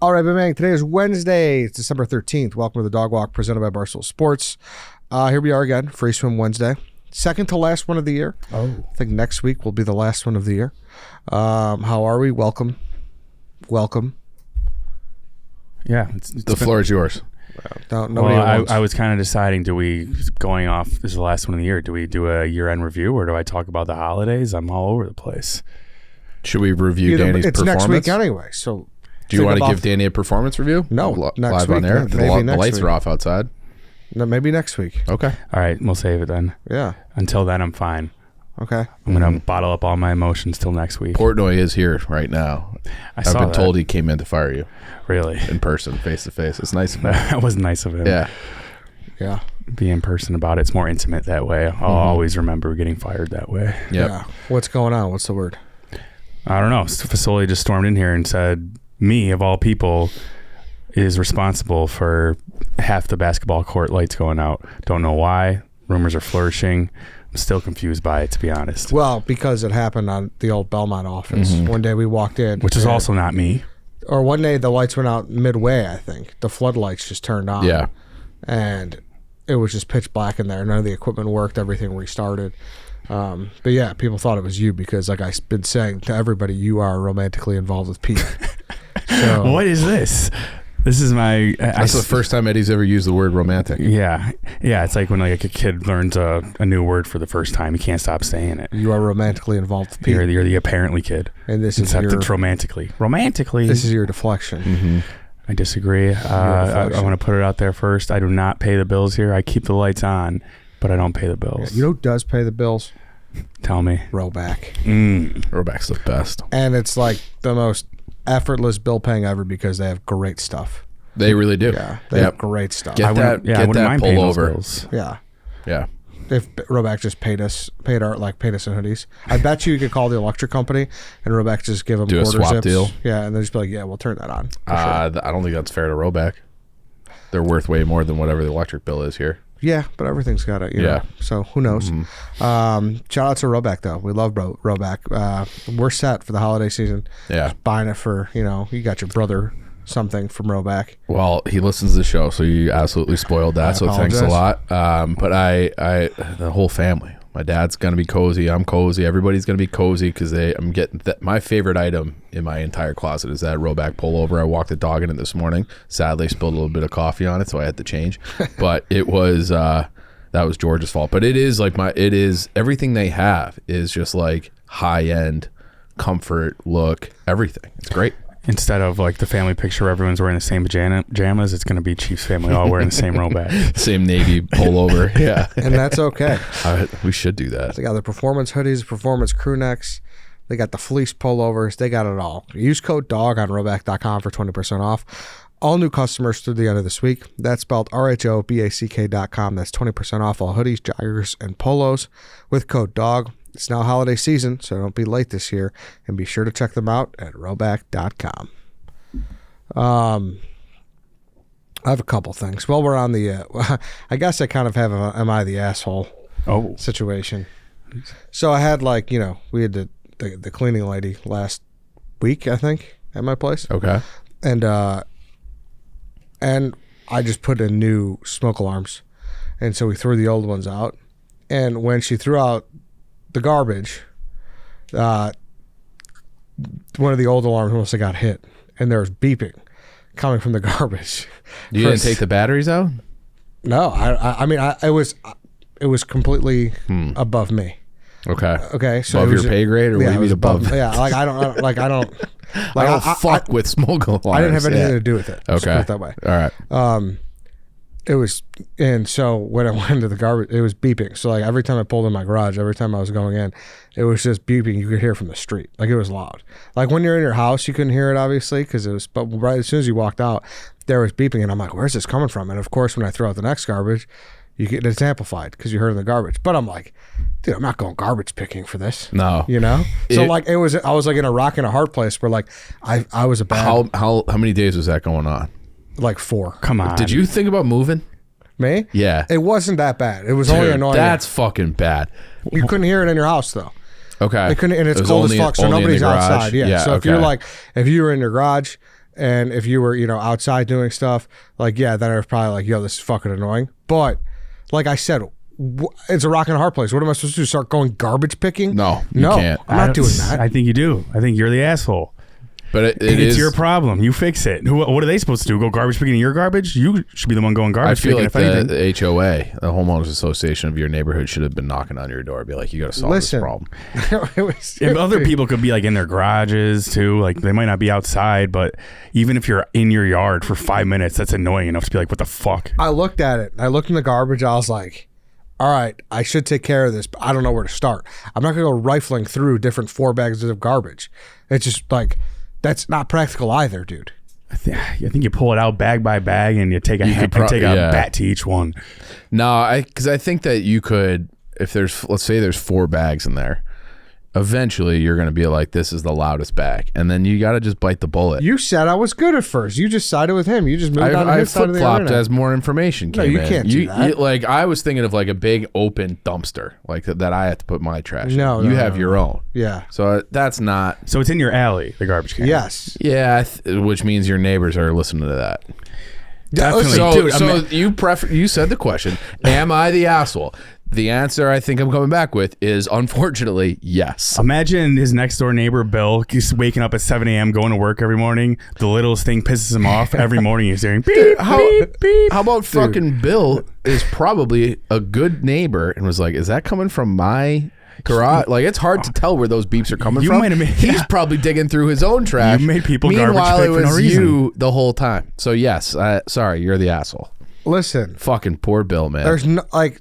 All right, bang. Today is Wednesday. It's December 13th. Welcome to the Dog Walk presented by Barstool Sports. Here we are again, Free Swim Wednesday. Second to last one of the year. Oh. I think next week will be the last one of the year. How are we? Welcome. Yeah. The floor is yours. I was kind of deciding, going off, this is the last one of the year, do we do a year-end review or do I talk about the holidays? I'm all over the place. Should we review Danny's it's performance? Next week anyway, so... Do you want to give Danny a performance review? No, next live week. on air? Maybe The lights are off outside. No, maybe next week. Okay. All right, we'll save it then. Yeah. Until then, I'm fine. Okay. I'm going to bottle up all my emotions till next week. Portnoy is here right now. I've been told he came in to fire you. Really? In person, face to face. It's nice of him. That was nice of him. Yeah. Be in person about it. It's more intimate that way. I'll always remember getting fired that way. Yep. Yeah. What's going on? What's the word? I don't know. The facility just stormed in here and said, me, of all people, is responsible for half the basketball court lights going out. Don't know why. Rumors are flourishing. I'm still confused by it, to be honest. Well, because it happened on the old Belmont office. One day we walked in. Which is also not me. Or one day the lights went out midway, I think. The floodlights just turned on. Yeah. And it was just pitch black in there. None of the equipment worked. Everything restarted. But yeah, people thought it was you because, like I've been saying to everybody, you are romantically involved with Pete. So, what is this? This is my... That's the first time Eddie's ever used the word romantic. Yeah. It's like when like a kid learns a new word for the first time. He can't stop saying it. You are romantically involved with Pete. You're the apparently kid. And this Except is it's romantically. Romantically. This is your deflection. I disagree. I want to put it out there first. I do not pay the bills here. I keep the lights on, but I don't pay the bills. Yeah, you know who does pay the bills? Tell me. Roback. Roback's the best. And it's like the most effortless bill paying ever because they have great stuff. They really do. Yeah, they have great stuff. Get that pullover. Yeah. Yeah. If Roback just paid us in hoodies, I bet you could call the electric company and Roback just give them do a quarter swap zips. deal. Yeah, and they'll just be like, yeah, we'll turn that on. Sure. I don't think that's fair to Roback. They're worth way more than whatever the electric bill is here. Yeah, but everything's got it. You know, so who knows? Shout out to Roback though. We love Roback. We're set for the holiday season. Yeah, just buying it for you got your brother something from Roback. Well, he listens to the show, so you absolutely spoiled that. So thanks a lot. But I the whole family. My dad's gonna be cozy. I'm cozy. Everybody's gonna be cozy because I'm getting my favorite item in my entire closet is that Roback pullover. I walked the dog in it this morning. Sadly, spilled a little bit of coffee on it, so I had to change. But it was that was George's fault. But it is everything they have is just like high end comfort look. Everything. It's great. Instead of like the family picture where everyone's wearing the same pajamas, it's going to be Chiefs family all wearing the same Roback. Same navy pullover. Yeah. And that's okay. We should do that. They got the performance hoodies, performance crew necks. They got the fleece pullovers. They got it all. Use code DOG on Roback.com for 20% off. All new customers through the end of this week. That's spelled RHOBACK.com. That's 20% off all hoodies, joggers, and polos with code DOG. It's now holiday season, so don't be late this year. And be sure to check them out at Roback.com. I have a couple things. Well, we're on the... I guess I kind of have a am I the asshole situation. So I had we had the cleaning lady last week, I think, at my place. Okay. And I just put in new smoke alarms. And so we threw the old ones out. And when she threw out the garbage, one of the old alarms must have got hit, and there was beeping coming from the garbage. You didn't take the batteries out? No, I mean, it was completely above me. Okay. So above your pay grade, or what do you mean above? Yeah, I don't fuck with smoke alarms. I didn't have anything to do with it. Okay, put it that way. All right. It was, and so when I went into the garbage, it was beeping. So like every time I pulled in my garage, every time I was going in, it was just beeping. You could hear from the street. Like it was loud. Like when you're in your house, you couldn't hear it obviously because it was, but right as soon as you walked out, there was beeping, and I'm like, where's this coming from? And of course, when I throw out the next garbage, it's amplified because you heard it in the garbage. But I'm like, dude, I'm not going garbage picking for this. No, So I was like in a rock and a hard place where like I was a bad. How many days was that going on? Like 4. Come on. Did you think about moving? Me? Yeah. It wasn't that bad. It was only annoying. That's fucking bad. You couldn't hear it in your house though. Okay. It couldn't, and it's cold as fuck, so nobody's outside. Yeah. So if you're like, if you were in your garage, And if you were, outside doing stuff, like, yeah, then I was probably like, yo, this is fucking annoying. But like I said, it's a rock and a hard place. What am I supposed to do? Start going garbage picking? No, you can't. I'm not doing that. I think you do. I think you're the asshole. But it's your problem. You fix it. What are they supposed to do? Go garbage picking in your garbage? You should be the one going garbage picking. I feel like the HOA, the homeowners association of your neighborhood, should have been knocking on your door. Be like, you got to solve this problem. And other people could be like in their garages too. Like they might not be outside, but even if you're in your yard for 5 minutes, that's annoying enough to be like, what the fuck? I looked at it. I looked in the garbage. I was like, all right, I should take care of this, but I don't know where to start. I'm not going to go rifling through different 4 bags of garbage. It's just like, that's not practical either, dude. I think you pull it out bag by bag and you take a bat to each one. No, because I think that you could, if let's say there's 4 bags in there, eventually you're going to be like, this is the loudest bag. And then you got to just bite the bullet. You said I was good at first. You just sided with him. You just moved on to his side of the internet. I flip-flopped as more information came in. No, you can't do that. Like, I was thinking of like a big open dumpster, like that I have to put my trash in. No, you have your own. Yeah. So that's not. So it's in your alley, the garbage can. Yes. Yeah, which means your neighbors are listening to that. Definitely. So you said the question, am I the asshole? The answer I think I'm coming back with is, unfortunately, yes. Imagine his next door neighbor, Bill. He's waking up at 7 a.m., going to work every morning. The littlest thing pisses him off. Every morning he's hearing beep, beep, beep. How about fucking Bill is probably a good neighbor and was like, is that coming from my garage? Like, it's hard to tell where those beeps are coming from. He's probably digging through his own trash. You made people Meanwhile, garbage pick for no reason. You the whole time. So yes, sorry, you're the asshole. Listen, fucking poor Bill, man. There's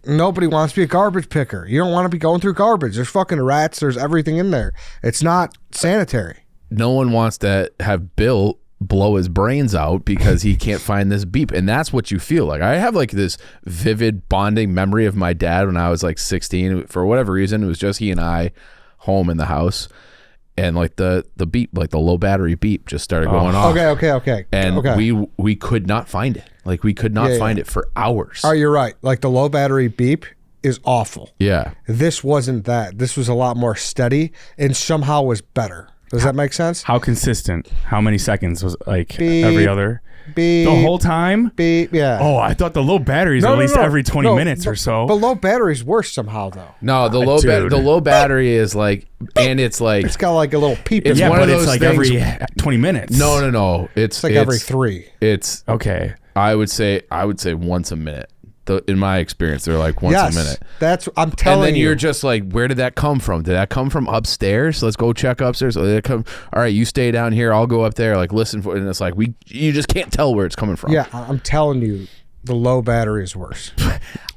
nobody wants to be a garbage picker. You don't want to be going through garbage. There's fucking rats. There's everything in there. It's not sanitary. No one wants to have Bill blow his brains out because he can't find this beep, and that's what you feel like. I have like this vivid bonding memory of my dad when I was like 16. For whatever reason, it was just he and I home in the house. And like the beep, like the low battery beep just started going off. Okay. And we could not find it. Like we could not find it for hours. Oh, you're right. Like the low battery beep is awful. Yeah. This wasn't that. This was a lot more steady and somehow was better. Does that make sense? How consistent? How many seconds was like beep, every other? Beep. The whole time? Beep, yeah. Oh, I thought the low batteries at least every 20 minutes or so. But low battery's worse somehow though. No, the low battery is like, and it's like, it's got like a little peep. It's one of those like things, every 20 minutes. No. It's like every 3. It's okay. I would say once a minute. In my experience, they're like once a minute. That's I'm telling you. And then you're just like, where did that come from? Did that come from upstairs? Let's go check upstairs. Or did it come? All right, you stay down here. I'll go up there. Like listen for it. And it's like you just can't tell where it's coming from. Yeah, I'm telling you, the low battery is worse.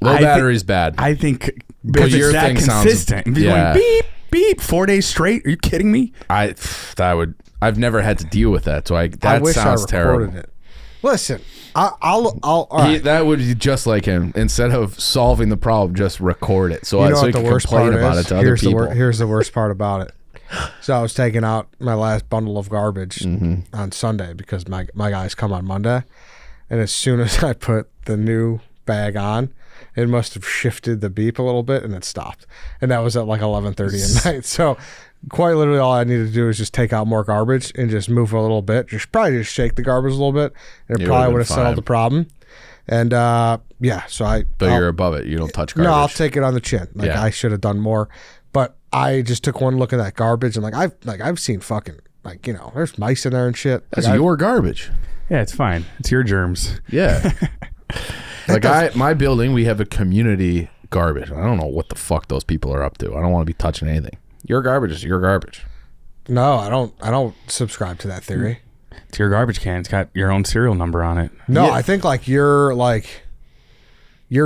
Low battery is bad. I think because it's that consistent. Going beep beep 4 days straight. Are you kidding me? I've never had to deal with that. So that wish sounds I recorded terrible. It. Listen, I'll all right. That would be just like him. Instead of solving the problem, just record it. So you know so what the worst part is? Here's the worst part about it. So I was taking out my last bundle of garbage on Sunday because my guys come on Monday, and as soon as I put the new bag on, it must have shifted the beep a little bit, and it stopped. And that was at like 11:30 at night. So quite literally all I needed to do is just take out more garbage and just move a little bit. Probably just shake the garbage a little bit, and it probably would have settled the problem. And so you're above it. You don't touch garbage. No, I'll take it on the chin. I should have done more. But I just took one look at that garbage, and I've seen fucking there's mice in there and shit. That's your garbage. Yeah, it's fine. It's your germs. Yeah. My building, we have a community garbage. I don't know what the fuck those people are up to. I don't want to be touching anything. Your garbage is your garbage. No, I don't subscribe to that theory. It's your garbage can. It's got your own serial number on it. No, I think your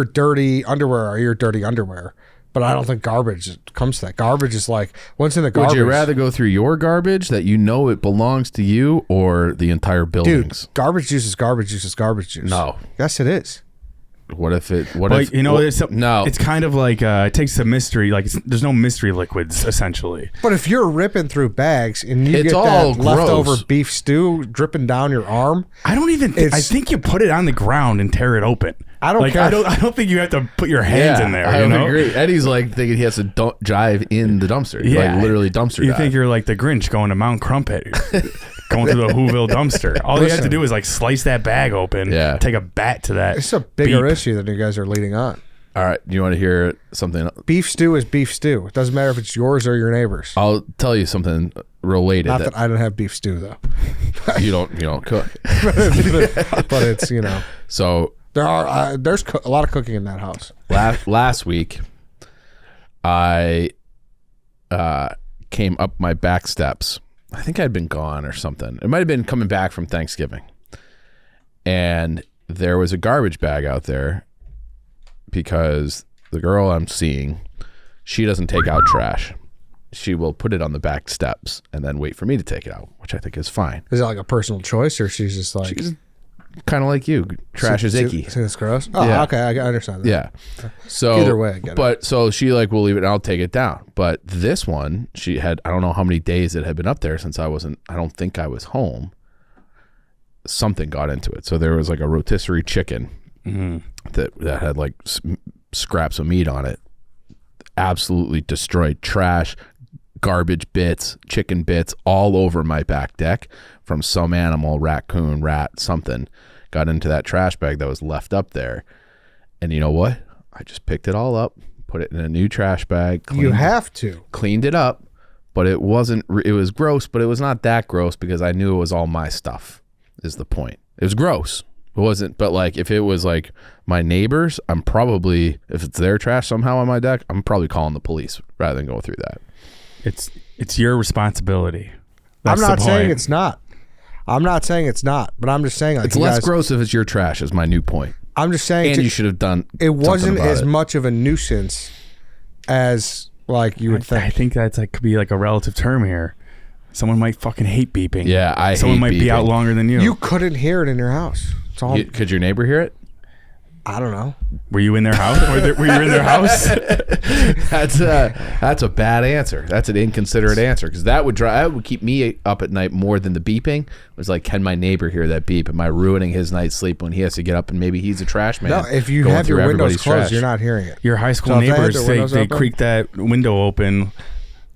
dirty underwear are your dirty underwear. But I don't think garbage comes to that. Garbage is like, what's in the garbage? Would you rather go through your garbage that you know it belongs to you or the entire buildings? Dude, garbage juice is garbage juice is garbage juice. No. Yes, it is. What if it? It's kind of like it takes the mystery. Like there's no mystery liquids essentially. But if you're ripping through bags and you get that leftover beef stew dripping down your arm, I don't even. I think you put it on the ground and tear it open. I don't care. I don't think you have to put your hands in there. I agree. Eddie's like thinking he has to drive in the dumpster. Yeah, like literally dumpster. You think you're like the Grinch going to Mount Crumpet. going through the Whoville dumpster. All you have to do is like slice that bag open, take a bat to that. It's a bigger issue than you guys are leading on. All right, you want to hear something? Beef stew is beef stew. It doesn't matter if it's yours or your neighbor's. I'll tell you something related. Not that I don't have beef stew though. You don't cook, but it's So there's a lot of cooking in that house. Last week, I came up my back steps. I think I'd been gone or something. It might have been coming back from Thanksgiving, and there was a garbage bag out there. Because the girl I'm seeing, she doesn't take out trash. She will put it on the back steps and then wait for me to take it out, which I think is fine. Is it like a personal choice, or she's just like... She's kind of like you. Trash is icky. It's gross? Oh, yeah. Okay, I understand that. Yeah. So either way, I get it. So she like, will leave it and I'll take it down. But this one, she had, I don't know how many days it had been up there since I don't think I was home. Something got into it. So there was like a rotisserie chicken that had like scraps of meat on it. Absolutely destroyed. Trash, garbage bits, chicken bits all over my back deck from some animal, raccoon, rat, something got into that trash bag that was left up there. And you know what? I just picked it all up, put it in a new trash bag. You have to. Cleaned it up, but it was gross, but it was not that gross because I knew it was all my stuff is the point. It was gross. It wasn't, but like if it was like my neighbors, I'm probably, if it's their trash somehow on my deck, I'm probably calling the police rather than go through that. It's your responsibility. That's I'm not saying it's not. I'm not saying it's not, but I'm just saying like, it's less gross if it's your trash is my new point. I'm just saying, and you should have done. It wasn't as much of a nuisance as like you would think. I think that's like could be like a relative term here. Someone might fucking hate beeping. Yeah, someone might be out longer than you. You couldn't hear it in your house. Could your neighbor hear it? I don't know. Were you in their house? Were you in their house? That's a bad answer. That's an inconsiderate answer because that would keep me up at night more than the beeping. It was like, can my neighbor hear that beep? Am I ruining his night's sleep when he has to get up and maybe he's a trash man? No, if you have your windows closed, trash. You're not hearing it. Your high school neighbors, they creak that window open.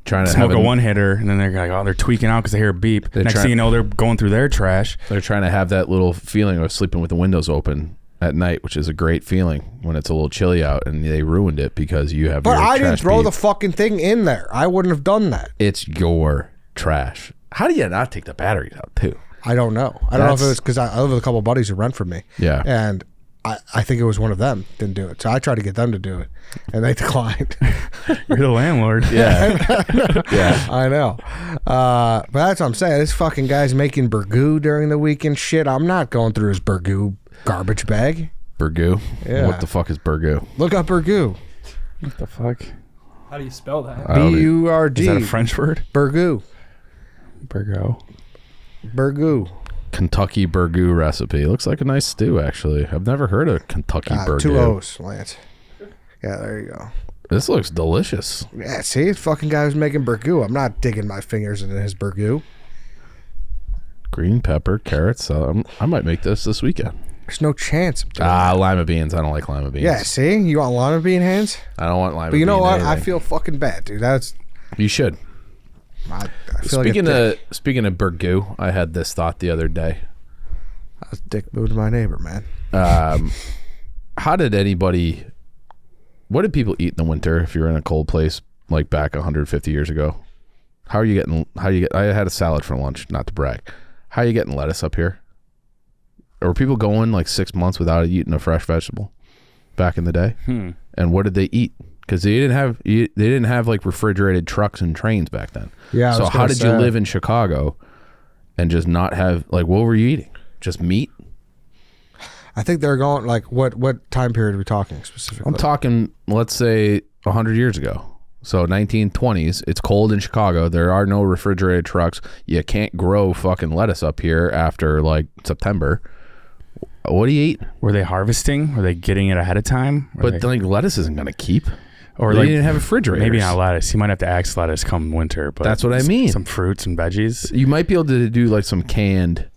Trying to smoke a one-hitter, and then they're like, oh, they're tweaking out because they hear a beep. Next thing you know, they're going through their trash. They're trying to have that little feeling of sleeping with the windows open at night, which is a great feeling when it's a little chilly out, and they ruined it because you have. But I didn't throw the fucking thing in there. I wouldn't have done that. It's your trash. How do you not take the batteries out too? I don't know. I don't know if it was because I live with a couple of buddies who rent from me. Yeah, and I think it was one of them didn't do it. So I tried to get them to do it, and they declined. You're the landlord. Yeah. Yeah. I know. But that's what I'm saying. This fucking guy's making burgoo during the week and shit. I'm not going through his burgoo garbage bag. Burgoo? Yeah. What the fuck is burgoo? Look up burgoo. What the fuck? How do you spell that? B-U-R-G. Is that a French word? Burgoo. Burgoo. Kentucky burgoo recipe. Looks like a nice stew, actually. I've never heard of Kentucky burgoo. 2 O's, Lance. Yeah, there you go. This looks delicious. Yeah, see, this fucking guy was making burgoo. I'm not digging my fingers into his burgoo. Green pepper, carrots. I might make this weekend. There's no chance. Lima beans. I don't like lima beans. Yeah, see? You want lima bean hands? I don't want lima beans. But you know what? Anything. I feel fucking bad, dude. You should. I feel speaking of burgoo, I had this thought the other day. I was dick moved to my neighbor, man. What did people eat in the winter if you're in a cold place like back 150 years ago? I had a salad for lunch, not to brag. How are you getting lettuce up here? Or were people going like 6 months without eating a fresh vegetable back in the day? And what did they eat? Because they didn't have like refrigerated trucks and trains back then. Yeah. So how did you live in Chicago and just not have like what were you eating? Just meat? I think they're going like what time period are we talking specifically? I'm talking, let's say 100 years ago. So 1920s. It's cold in Chicago. There are no refrigerated trucks. You can't grow fucking lettuce up here after like September. What do you eat? Were they harvesting? Were they getting it ahead of time? Like lettuce isn't going to keep. Or they didn't have refrigerators. Maybe not lettuce. You might have to axe lettuce come winter. But that's what I mean. Some fruits and veggies. You might be able to do like some canned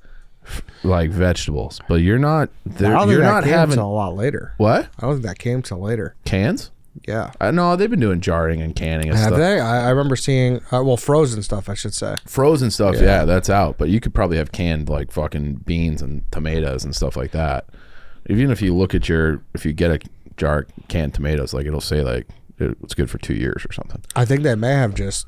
like vegetables, but you're not. I don't think that came till a lot later. What? I don't think that came till later. Cans? Yeah. No, they've been doing jarring and canning and Have stuff. they? I remember seeing, frozen stuff, I should say. Frozen stuff, yeah, that's out. But you could probably have canned like fucking beans and tomatoes and stuff like that. Even if you look at if you get a jar of canned tomatoes, like it'll say like it's good for 2 years or something. I think they may have just,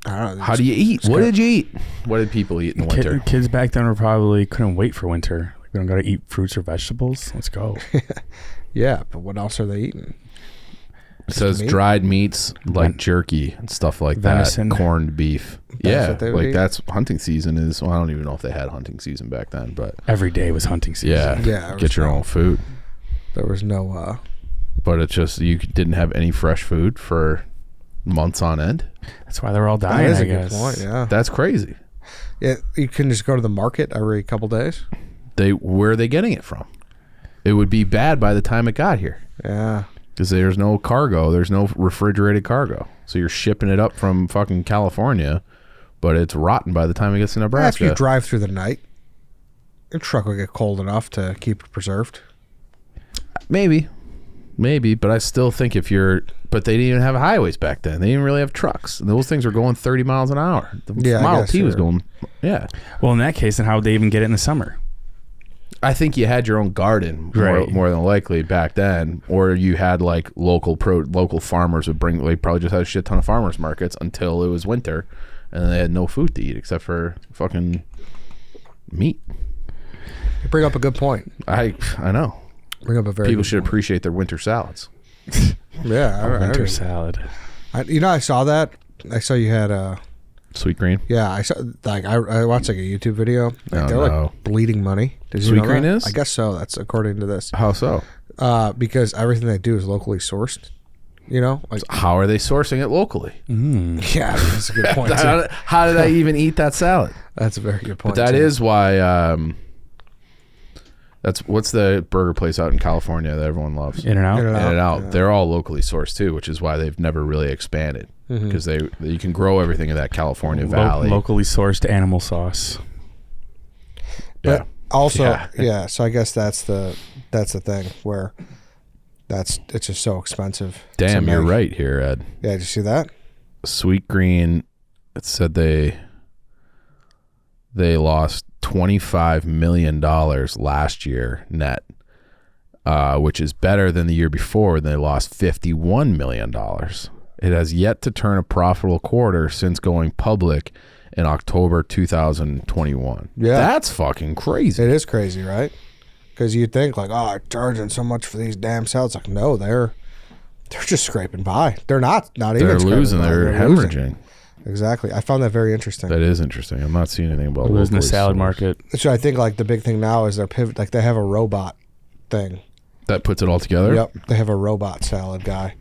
I don't know. How do you eat? What did you eat? What did people eat in the winter? Kids back then probably couldn't wait for winter. Like, we don't got to eat fruits or vegetables. Let's go. Yeah, but what else are they eating? It says meat? dried meats like jerky and stuff like Venison. that. Corned beef. That's what they would eat? That's hunting season is. Well, I don't even know if they had hunting season back then, but Every day was hunting season. yeah, there get was your no- own food. There was no, But it's just you didn't have any fresh food for months on end. That's why they're all that dying, is I a good guess. point, yeah. That's crazy. You can just go to the market every couple days. Where are they getting it from? It would be bad by the time it got here Yeah. because there's no cargo. There's no refrigerated cargo. So you're shipping it up from fucking California, but it's rotten by the time it gets to After Nebraska. you drive through the night, your truck will get cold enough to keep it preserved. Maybe, but I still think but they didn't even have highways back then. They didn't really have trucks. And those things were going 30 miles an hour. The Yeah, I Model guess T was you're- going, yeah. Well, in that case, then how would they even get it in the summer? I think you had your own garden Right. more than likely back then, or you had like local farmers would bring. They probably just had a shit ton of farmers markets until it was winter, and they had no food to eat except for fucking meat. You bring up a good point. I know. Bring up a very People good should point. appreciate their winter salads. Yeah, I Winter agree. salad. I saw that. I saw you had Sweet green. yeah, I saw I watched like a YouTube video. Like, Oh, they're no. like bleeding money. Did you Sweet know green that? is? I guess so. That's according to this. How so? Because everything they do is locally sourced. You know, like How are they sourcing it locally? yeah, that's a good point. Too. How did I even eat that salad? That's a very good point. But that too. is why. What's the burger place out in California that everyone loves? In and out. In-N-Out. Yeah. They're all locally sourced too, which is why they've never really expanded because you can grow everything in that California valley. Locally sourced animal sauce. Yeah. But also, Yeah. yeah. So I guess that's the thing where it's just so expensive. to Damn, you're make. right here, Ed. Yeah, did you see that? Sweet Green. It said they lost $25 million last year net, which is better than the year before. They lost $51 million. It has yet to turn a profitable quarter since going public in October 2021. Yeah. That's fucking crazy. It is crazy, right? Because you'd think like, oh, charging so much for these damn salads. Like, no, they're just scraping by. They're not even. They're scraping losing. by. They're losing. hemorrhaging. Exactly. I found that very interesting. That is interesting. I'm not seeing anything about Losing the locally salad sourced. market. So I think like the big thing now is they're pivot. Like they have a robot thing. That puts it all together. Yep, they have a robot salad guy,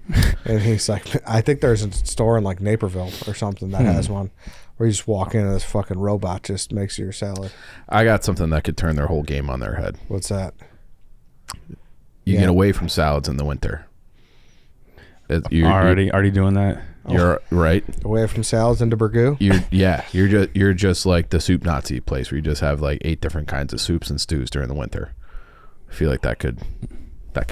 and he's like, I think there's a store in like Naperville or something that has one, where you just walk in and this fucking robot just makes your salad. I got something that could turn their whole game on their head. What's that? You Yeah. get away from salads in the winter. Already doing that. You're right. Away from salads into burgoo. You're just like the soup Nazi place where you just have like 8 different kinds of soups and stews during the winter. I feel like that could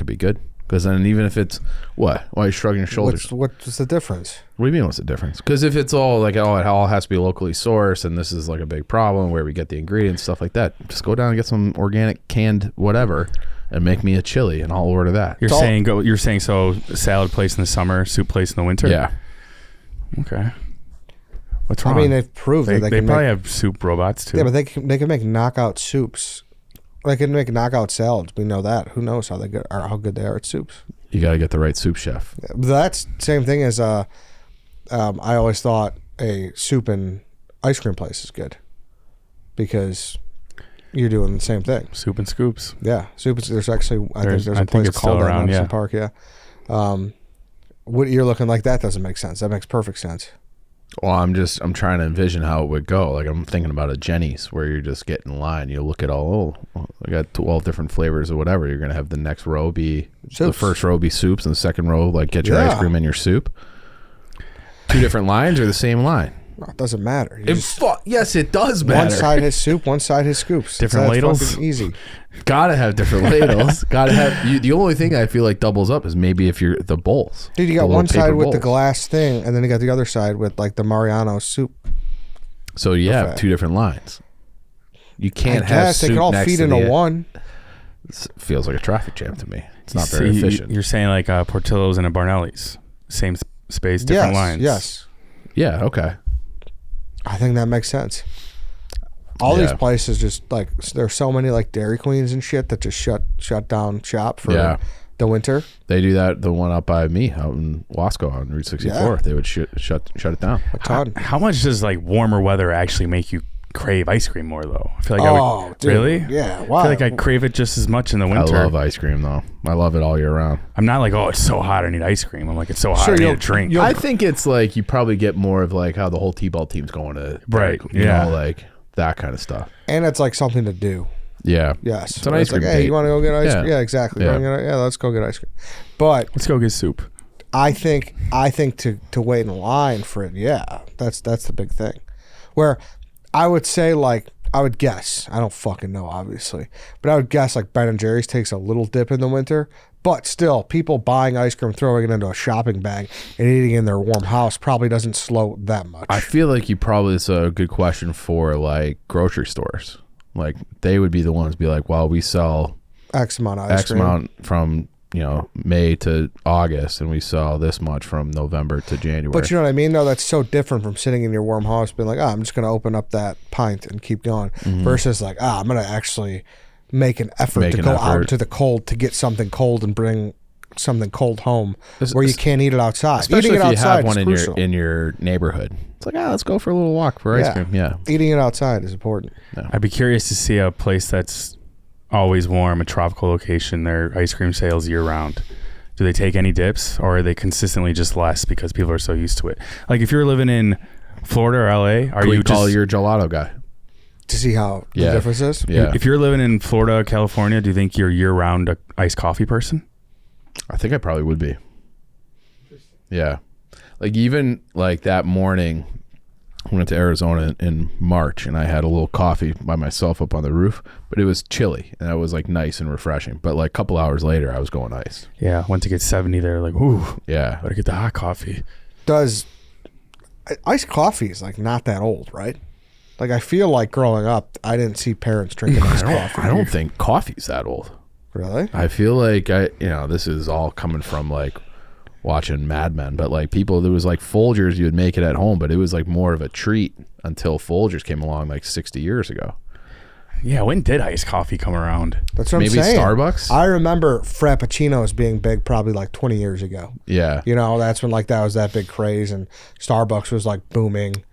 be good because then even if it's what? Why are you shrugging your shoulders? What's the difference? What do you mean? What's the difference? Because if it's all like it all has to be locally sourced and this is like a big problem where we get the ingredients stuff like that, just go down and get some organic canned whatever and make me a chili and I'll order that. You're saying so salad place in the summer, soup place in the winter? Yeah. Okay. What's wrong? I mean, they've proved they that they can probably make, have soup robots too. yeah, but they can make knockout soups. They can make knockout salads. We know that. Who knows how how good they are at soups? You got to get the right soup chef. That's same thing as I always thought a soup and ice cream place is good because you're doing the same thing. Soup and scoops. Yeah, soup. There's actually I think there's a I think place it's called still that in around, Madison yeah. Park. Yeah. What you're looking like that doesn't make sense. That makes perfect sense. Well, I'm trying to envision how it would go. Like I'm thinking about a Jenny's where you're just getting in line. You look at I got 12 different flavors or whatever. You're going to have the next row be the Soups. first row be soups and the second row like get your ice Yeah. cream and your soup. 2 different lines or the same line? No, it doesn't matter. You just- Yes, it does matter. one side has soup, one side has scoops. Different That's ladles? fucking easy. Gotta have different ladles. Gotta have. The only thing I feel like doubles up is maybe if you're the bowls. Dude, you The got little one side paper with the bowls. glass thing, and then you got the other side with like the Mariano soup. So you have Buffet. 2 different lines. You can't I have guess soup they can all next feed to into the- one. Feels like a traffic jam to me. It's not So very efficient. You're saying like Portillo's and a Barnelli's, same space, different lines. Yes. Yeah. Okay. I think that makes sense. All these Yeah. places just like there's so many like Dairy Queens and shit that just shut down shop for Yeah. the winter. They do that. The one up by me out in Wasco on Route 64. Yeah. They would shut it down. A ton. How much does like warmer weather actually make you crave ice cream more though? I feel like I Oh, would dude. really. Yeah. I Wow. feel like I crave it just as much in the I winter. love ice cream though. I love it all year round. I'm not like, oh, it's so hot, I need ice cream. I'm like, it's so hot, Sure, I need you'll- a drink. you'll- I think it's like you probably get more of like how the whole T-ball team's going to Right, You yeah. know, like that kind of stuff. And it's like something to do. Yeah. Yes. It's an ice like, cream hey, date. you want to go get ice Yeah. cream? Yeah, exactly. Yeah. Yeah, let's go get ice cream. But Let's go get soup. I think to wait in line for it, yeah, that's the big thing. Where I would say like I would guess, I don't fucking know obviously, but I would guess like Ben and Jerry's takes a little dip in the winter, but still people buying ice cream, throwing it into a shopping bag and eating it in their warm house probably doesn't slow that much. I feel like it's a good question for like grocery stores. Like they would be the ones to be like, well, we sell X amount of ice X cream. amount from May to August, and we sell this much from November to January. But you know what I mean? No, that's so different from sitting in your warm house being like, I'm just going to open up that pint and keep going versus like, I'm going to actually make an effort to go out to the cold to get something cold and bring something cold home where you can't eat it outside. Especially Eating it if you outside have one is crucial. in your neighborhood. It's like, let's go for a little walk for ice cream. Yeah. Eating it outside is important. I'd be curious to see a place that's always warm, a tropical location, their ice cream sales year round. Do they take any dips, or are they consistently just less because people are so used to it? Like if you're living in Florida or LA, are you call just your gelato guy? To see how the difference is? Yeah. if you're living in Florida, California, do you think you're year round a iced coffee person? I think I probably would be. Yeah. Like even like that morning, I went to Arizona in March and I had a little coffee by myself up on the roof, but it was chilly and that was like nice and refreshing. But like a couple hours later, I was going iced. Yeah, went to get 70 there, like, ooh, Yeah. better get the hot coffee. Does iced coffee is like not that old, right? Like I feel like growing up, I didn't see parents drinking iced coffee. I don't think coffee's that old. Really? I feel like this is all coming from like watching Mad Men, but like there was like Folgers, you would make it at home, but it was like more of a treat until Folgers came along like 60 years ago. Yeah, when did iced coffee come around? That's what Maybe I'm saying. Starbucks? I remember Frappuccinos being big probably like 20 years ago. Yeah. You know, that's when like that was that big craze and Starbucks was like booming.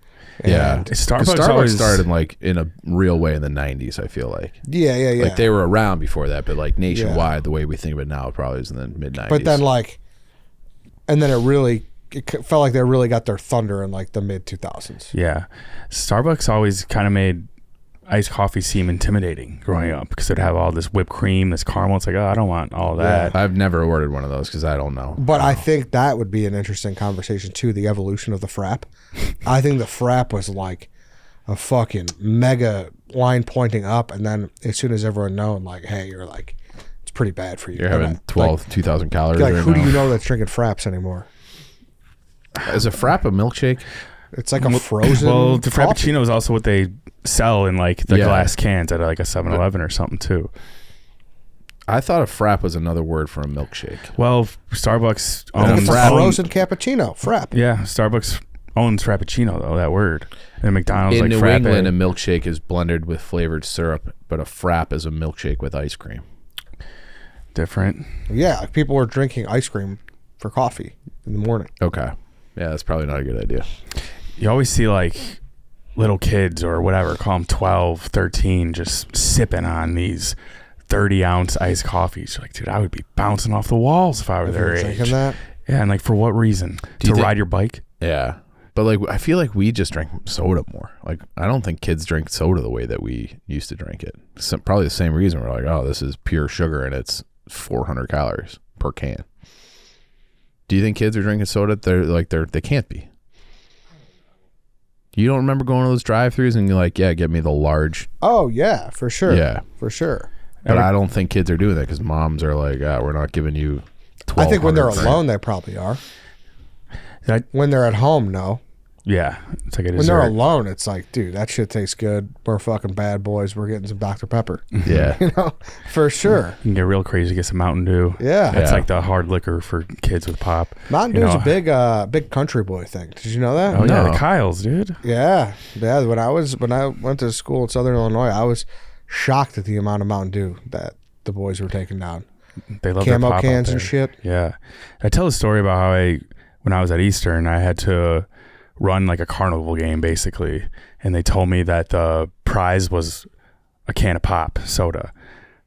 Yeah. And Starbucks Starbucks started like in a real way in the 90s, I feel like. yeah. Like they were around before that, but like nationwide, the way we think of it now probably is in the mid 90s. But then and then it felt like they really got their thunder in like the mid 2000s. Yeah. Starbucks always kind of made iced coffee seem intimidating growing up because it'd have all this whipped cream, this caramel. It's like, oh, I don't want all that. I've never ordered one of those because I don't know. But I think that would be an interesting conversation too, the evolution of the frap. I think the frap was like a fucking mega line pointing up, and then as soon as everyone known, like, hey, you're like, it's pretty bad for you. You're having 2,000 calories Like, right who now. do you know that's drinking fraps anymore? Is a frap a milkshake? It's like a frozen. Well, the coffee. Frappuccino is also what they sell in like the Yeah. glass cans at like a 7-Eleven or something too. I thought a frap was another word for a milkshake. Well, Starbucks I think owns it's a frozen cappuccino, frap. Yeah, Starbucks owns Frappuccino though, that word. And McDonald's In like New frappe. England, a milkshake is blended with flavored syrup, but a frap is a milkshake with ice cream. Different. Yeah, people were drinking ice cream for coffee in the morning. Okay. Yeah, that's probably not a good idea. You always see like little kids or whatever, call them 12, 13, just sipping on these 30-ounce iced coffees. You're like, dude, I would be bouncing off the walls if I were If their you're age. drinking that. Yeah, and like for what reason? Do you To think- ride your bike? Yeah. But like, I feel like we just drink soda more. Like, I don't think kids drink soda the way that we used to drink it. Probably the same reason. We're like, oh, this is pure sugar and it's 400 calories per can. Do you think kids are drinking soda? They can't be. You don't remember going to those drive-thrus and you're like, yeah, get me the large. Oh yeah, for sure. Yeah, for sure. But I don't think kids are doing that because moms are like, we're not giving you 12. I think when they're alone, they probably are. When they're at home, no. Yeah, it's like a dessert. When they're alone, it's like, dude, that shit tastes good. We're fucking bad boys. We're getting some Dr. Pepper. Yeah. You know, for sure. You can get real crazy, get some Mountain Dew. Yeah. That's like the hard liquor for kids with pop. Mountain Dew's a big country boy thing. Did you know that? Oh yeah, the Kyles, dude. Yeah. When I went to school in Southern Illinois, I was shocked at the amount of Mountain Dew that the boys were taking down. They love camo their pop cans and shit. Yeah. I tell a story about how when I was at Eastern, I had to run like a carnival game basically, and they told me that the prize was a can of pop soda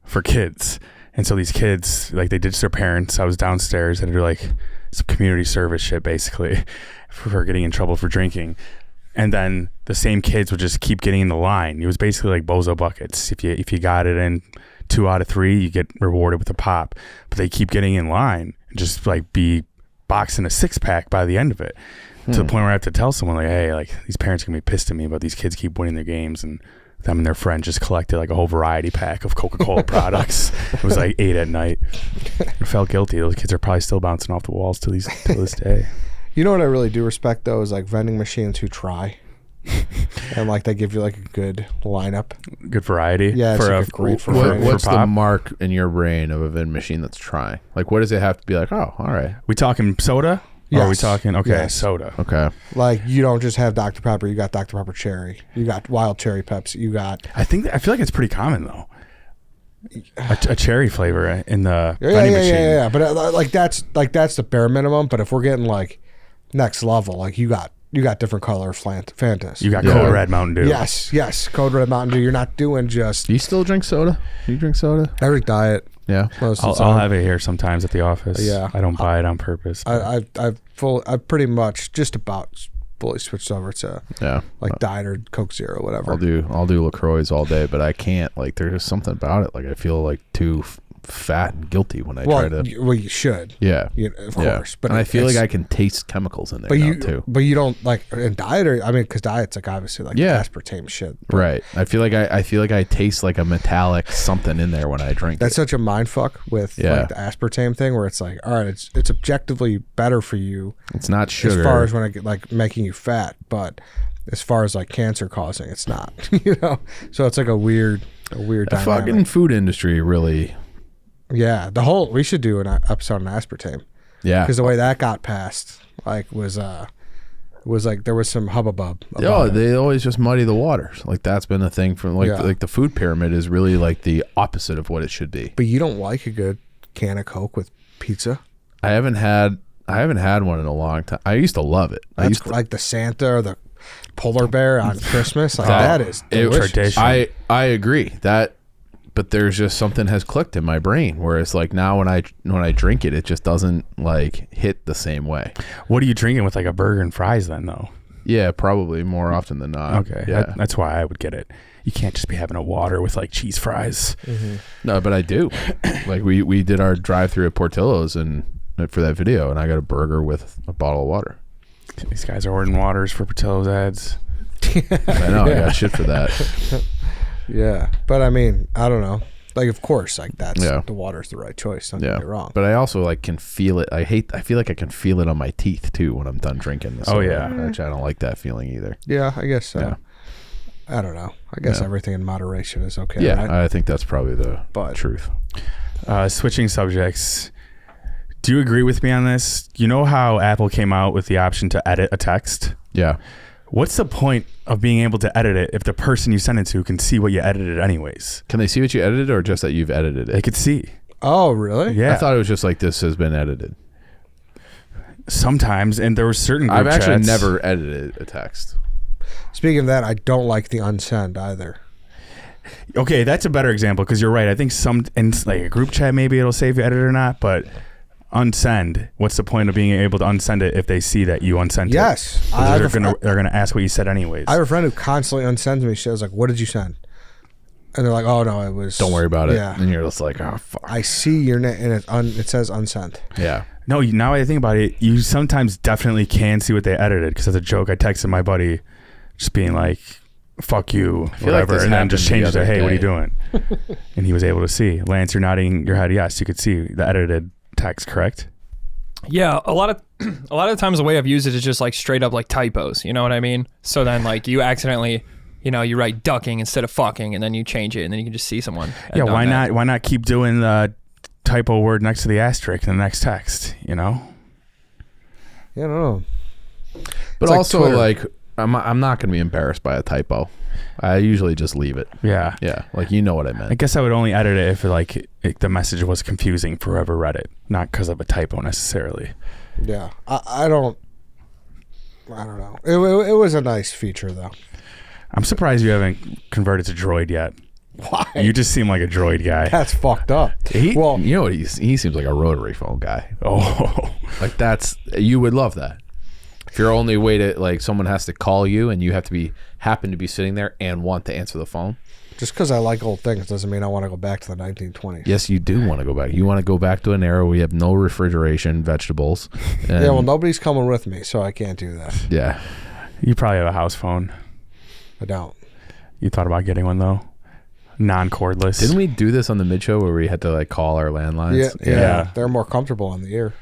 for kids. And so these kids, like, they ditched their parents. I was downstairs and do like some community service shit basically for getting in trouble for drinking. And then the same kids would just keep getting in the line. It was basically like bozo buckets. If you got it in 2 out of 3, you get rewarded with a pop. But they keep getting in line and just like be boxing a 6-pack by the end of it. To the point where I have to tell someone like, hey, like, these parents are gonna be pissed at me, but these kids keep winning their games, and them and their friend just collected like a whole variety pack of Coca-Cola products. It was like 8 at night. I felt guilty. Those kids are probably still bouncing off the walls to this day. You know what I really do respect though is like vending machines who try. And like they give you like a good lineup, good variety. Yeah, for it's like a great variety. What's for the pop? mark in your brain of a vending machine that's trying? Like, what does it have to be like? Oh, all right, We talking soda? Or are we Yes. talking Yes. soda? okay. Like you don't just have Dr. Pepper, you got Dr. Pepper Cherry, you got wild cherry Pepsi, you got I feel like it's pretty common though. A cherry flavor in the yeah. vending machine. Yeah. But like that's the bare minimum. But if we're getting like next level, like you got different color Fantas. You got Yeah. Code Red Mountain Dew. Yes, Code Red Mountain Dew. You're not doing just Do you still drink soda? Do you drink soda? every diet. Yeah. Most of the I'll time. have it here sometimes at the office. Yeah. I don't buy it on purpose. I've pretty much just about fully switched over to Yeah. like Diet or Coke Zero, whatever. I'll do LaCroix all day, but I can't. Like, there's just something about it. Like, I feel like too fat and guilty when I try to. Well, you should. Yeah. Of course. But and I feel it's- like I can taste chemicals in there But now, you too. But you don't like in diet, or I mean, because diet's like obviously like aspartame shit. But Right. I feel like I taste like a metallic something in there when I drink that's it. such a mind fuck with like the aspartame thing, where it's like, all right, it's objectively better for you It's not sugar. as far as when I get like making you fat, but as far as like cancer causing, it's not. You know, so it's like a weird the dynamic. fucking food industry really. Yeah, we should do an episode on aspartame. Yeah. Because the way that got passed, like, was like there was some hubbub. Oh, they always just muddy the waters. Like, that's been a thing from like the food pyramid is really like the opposite of what it should be. But you don't like a good can of Coke with pizza? I haven't had one in a long time. I used to love it. I used to like the Santa or the polar bear on Christmas. Like that is delicious. tradition. I agree that, but there's just something has clicked in my brain where it's like now when I drink it, it just doesn't like hit the same way. What are you drinking with, like a burger and fries then though? Yeah, probably more often than not. Okay. Yeah. That's why I would get it. You can't just be having a water with like cheese fries. No, but I do. Like we did our drive-through at Portillo's and for that video, and I got a burger with a bottle of water. These guys are ordering waters for Portillo's ads. I know. I got shit for that. Yeah, but I mean, I don't know. Like, of course, like that's Yeah. the water's the right choice. Don't get me wrong. But I also like can feel it. I feel like I can feel it on my teeth too when I'm done drinking this. Oh, yeah. Which I don't like that feeling either. Yeah, I guess so. Yeah. I don't know. I guess everything in moderation is okay. Yeah, right? I think that's probably the truth. Switching subjects. Do you agree with me on this? You know how Apple came out with the option to edit a text? Yeah. What's the point of being able to edit it if the person you send it to can see what you edited anyways? Can they see what you edited, or just that you've edited They it? could see. Oh, really? Yeah. I thought it was just like this has been edited. Sometimes, and there were certain group I've actually chats- never edited a text. Speaking of that, I don't like the unsend either. Okay, that's a better example because you're right. I think in like a group chat, maybe it'll say if you edit it or not, but unsend. What's the point of being able to unsend it if they see that you unsent Yes. it? Yes, they're gonna ask what you said anyways. I have a friend who constantly unsends me. She was like, "What did you send?" And they're like, "Oh no, it was." Don't worry about it. Yeah. And you're just like, oh fuck. I see your name and it says unsent. Yeah. No, now I think about it, you sometimes definitely can see what they edited because as a joke, I texted my buddy just being like, fuck you, feel like whatever, this and then happened just the changes to, other hey, what are you day. doing? And he was able to see. Lance, you're nodding your head. Yes, you could see the edited text, correct? Yeah, a lot of times the way I've used it is just like straight up like typos. You know what I mean? So then like you accidentally, you write ducking instead of fucking, and then you change it, and then you can just see someone. Yeah, why not? Why not keep doing the typo word next to the asterisk in the next text? Yeah, I don't know. But It's like also, Twitter. like, I'm not going to be embarrassed by a typo. I usually just leave it. Yeah. Yeah, like, you know what I I meant. guess I would only edit it if the message was confusing for whoever read it, not because of a typo necessarily. Yeah, I don't know. It was a nice feature though. I'm surprised you haven't converted to Droid yet. Why? You just seem like a Droid guy. That's fucked up. Well, You know what? He seems like a rotary phone guy. Oh, Like, you would love that. If your only way to, like, someone has to call you and you have to happen to be sitting there and want to answer the phone. just because I like old things doesn't mean I want to go back to the 1920s. Yes, you do want to go back. You want to go back to an era where we have no refrigeration, vegetables. And, Yeah, well, nobody's coming with me, so I can't do that. yeah. you probably have a house phone. I don't. You thought about getting one though, non-cordless. Didn't we do this on the mid show where we had to, like, call our landlines? Yeah. They're more comfortable on the ear.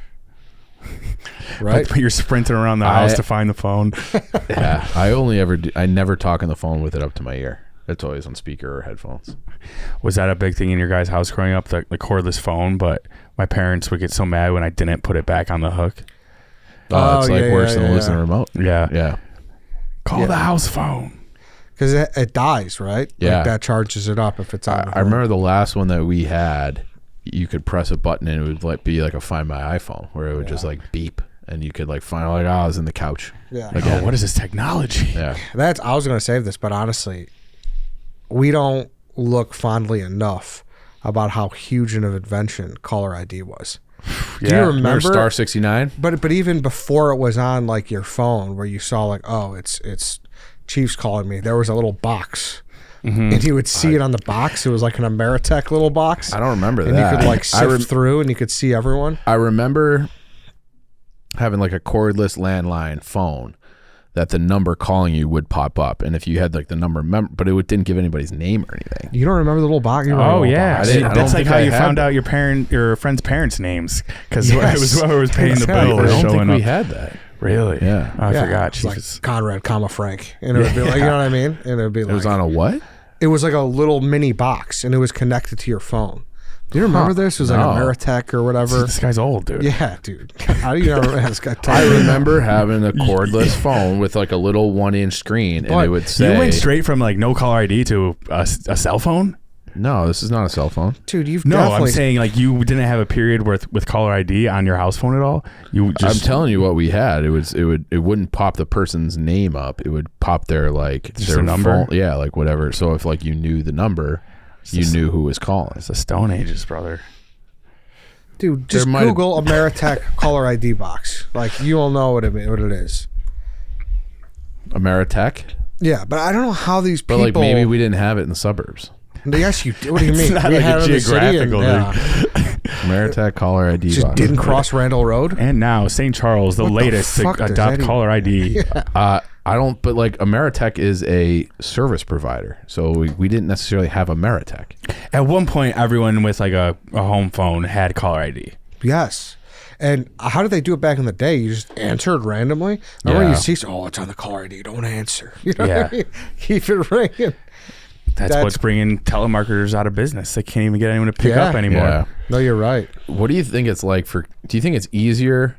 Right? But you're sprinting around the house to find the phone. Yeah. I never talk on the phone with it up to my ear. It's always on speaker or headphones. Was that a big thing in your guys' house growing up, the cordless phone? But my parents would get so mad when I didn't put it back on the hook. Oh, it's like yeah, worse than yeah. losing a remote. Yeah. Yeah. Call the house phone. Because it dies, right? Yeah. Like that charges it up if it's on. I remember the last one that we had, you could press a button and it would like be like a Find My iPhone where it would just like beep and you could like find like, I was in the couch. Yeah. Oh, what is this technology? Yeah. I was going to save this, but honestly, we don't look fondly enough about how huge an invention caller ID was. Yeah. Do you remember Star 69? But even before it was on like your phone, where you saw like, oh, it's Chiefs calling me. There was a little box, and you would see it on the box. It was like an Ameritech little box. I don't remember and that. you could like sift through, and you could see everyone. I remember having like a cordless landline phone that the number calling you would pop up, and if you had like the number, but it didn't give anybody's name or anything. You don't remember the little box? You remember the Oh little yeah, box. I don't that's like think how I you had found that. out your friend's parents' names because Yes. it was whoever was paying the bill I or don't showing think up. we had that. Really? Yeah. Oh, I Yeah, forgot. it was Jesus. like Conrad, Frank, and it would be like, you know what I mean? And it would be It like was on a what? it was like a little mini box, and it was connected to your phone. Do you remember this? It was like No. Ameritech or whatever. This guy's old, dude. Yeah, dude. How do you not remember this guy? I remember having a cordless phone with like a little 1-inch screen, and But it would say, You went straight from like no caller ID to a cell phone? "No, this is not a cell phone." Dude, you've No, definitely I'm saying like you didn't have a period with caller ID on your house phone at all. You just I'm telling you what we had. It wouldn't pop the person's name up. It would pop their like Just their a number? phone, yeah, like whatever. So if like you knew the number, you knew who was calling. it's the Stone Ages, brother. Dude, just There might have- Google Ameritech caller ID box. Like you will know what it is. Ameritech, Yeah, but I don't know how these but people. like maybe we didn't have it in the suburbs. Yes, you do. What do you It's mean? not We like had a it in the city and, geographical Ameritech caller ID just box. didn't cross Randall Road. And now St. Charles, the What the latest to fuck does adopt that even- caller ID. I don't, but like Ameritech is a service provider, so we didn't necessarily have Ameritech. At one point, everyone with like a home phone had caller ID. Yes. And how did they do it back in the day? You just answered randomly. Remember Yeah. you see, oh, it's on the caller ID. Don't answer. You know Yeah. what I mean? Keep it ringing. That's what's bringing telemarketers out of business. They can't even get anyone to pick Yeah. up anymore. Yeah. No, you're right. What do you think it's like do you think it's easier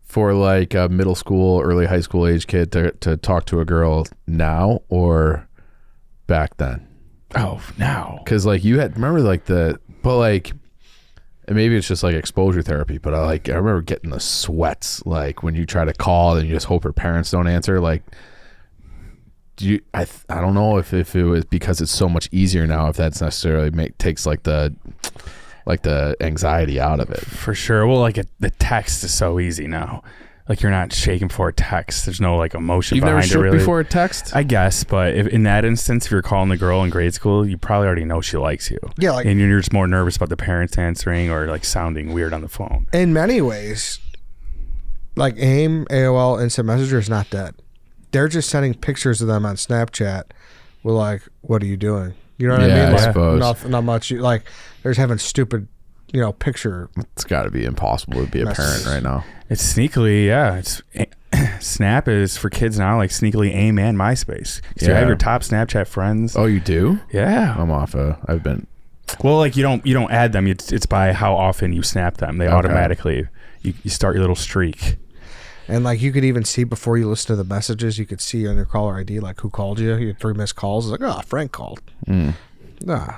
for like a middle school, early high school age kid to talk to a girl now or back then? Oh, now. Because like remember like and maybe it's just like exposure therapy, but I remember getting the sweats like when you try to call and you just hope her parents don't answer. Like, I don't know if it was because it's so much easier now, if that's necessarily takes like the anxiety out of it. For sure. Well, like the text is so easy now. Like you're not shaking for a text. There's no like emotion You've never behind it shook really. before a text? I guess, but in that instance, if you're calling the girl in grade school, you probably already know she likes you. Yeah, like And you're just more nervous about the parents answering or like sounding weird on the phone. in many ways, like AIM, AOL, Instant Messenger is not dead. they're just sending pictures of them on Snapchat. We're like, what are you doing? You know what I mean? I Like, suppose. not much. Like, they're just having stupid, picture. It's got to be impossible to be a parent right now. It's sneakily, yeah. It's Snap is for kids now, like sneakily AIM and MySpace. So you have your top Snapchat friends. Oh, you do? Yeah. I'm off. I've been. Well, like you don't add them. It's by how often you snap them. They automatically you start your little streak. And like you could even see before you listen to the messages, you could see on your caller ID like who called you. You had 3 missed calls. It's like, Frank called. Nah.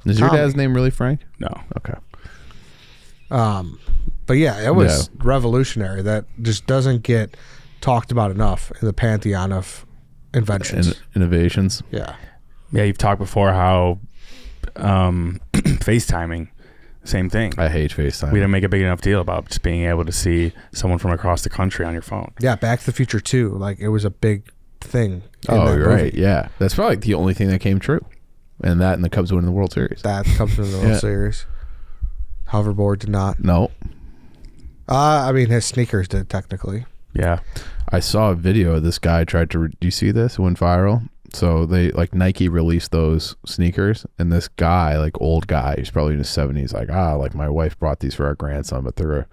Is your dad's name really Frank? No. Okay. But yeah, it was revolutionary. That just doesn't get talked about enough in the pantheon of inventions. Innovations. Yeah. Yeah, you've talked before how FaceTiming, same thing. I hate FaceTime. We didn't make a big enough deal about just being able to see someone from across the country on your phone. Yeah, Back to the Future 2. Like, it was a big thing. Oh, you're right. Yeah. That's probably the only thing that came true. And the Cubs winning the World Series. That comes from the World Series. Hoverboard did not. No. I mean, his sneakers did, technically. Yeah. I saw a video of this guy tried to. Do you see this? It went viral. So they like Nike released those sneakers, and this guy, like old guy, he's probably in his 70s, like my wife brought these for our grandson, but they're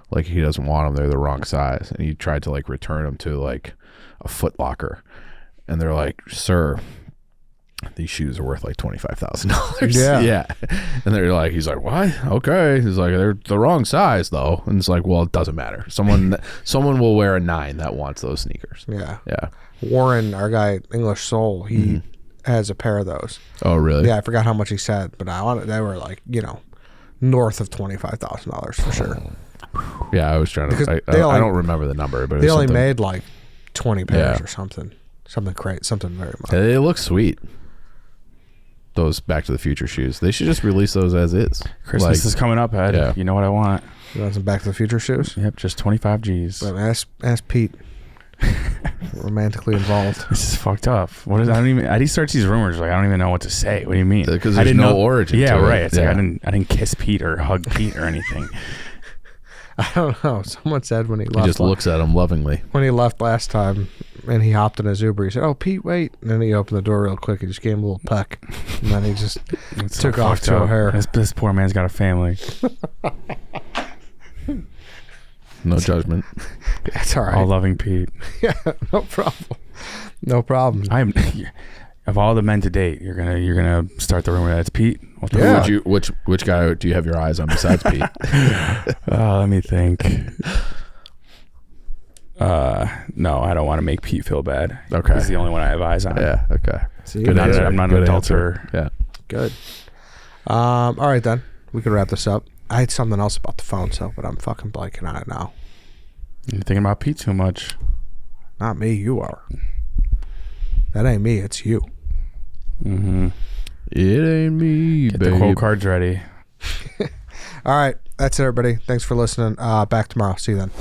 like he doesn't want them. They're the wrong size, and he tried to like return them to like a Foot Locker, and they're like, sir, these shoes are worth like $25,000. Yeah. And they're like, he's like, what? Okay. He's like, they're the wrong size though. And it's like, well, it doesn't matter. Someone will wear a 9 that wants those sneakers. Yeah. Yeah. Warren, our guy, English Soul, he has a pair of those. Oh, really? Yeah, I forgot how much he said, but they were like, north of $25,000 for sure. Yeah, I was trying to. I don't remember the number, but they only made like 20 pairs or something great, something very much. They look sweet. Those Back to the Future shoes. They should just release those as is. Christmas is coming up, Ed. Yeah. You know what I want? You want some Back to the Future shoes? Yep, just 25 G's. But ask Pete. Romantically involved. This is fucked up. What is? I don't even. He starts these rumors like I don't even know what to say. What do you mean? Because there's no origin. Yeah, to right. It. It's like I didn't kiss Pete or hug Pete or anything. I don't know. Someone said when he left. He just looks at him lovingly. When he left last time and he hopped in his Uber, he said, "Oh, Pete, wait!" And then he opened the door real quick. He just gave him a little peck, and then he just took off to O'Hare. This poor man's got a family. No judgment. That's all right. All loving Pete. Yeah, no problem. No problem. I'm of all the men to date, you're gonna start the rumor that it's Pete. Yeah. Which guy do you have your eyes on besides Pete? Let me think. No, I don't want to make Pete feel bad. Okay. He's the only one I have eyes on. Yeah. Okay. See, I'm not an adulterer. Yeah. Good. All right then. We can wrap this up. I had something else about the phone, but I'm fucking blanking on it now. You're thinking about Pete too much. Not me. You are. That ain't me. It's you. Mm-hmm. It ain't me, Get babe. the quote cards ready. All right. That's it, everybody. Thanks for listening. Back tomorrow. See you then.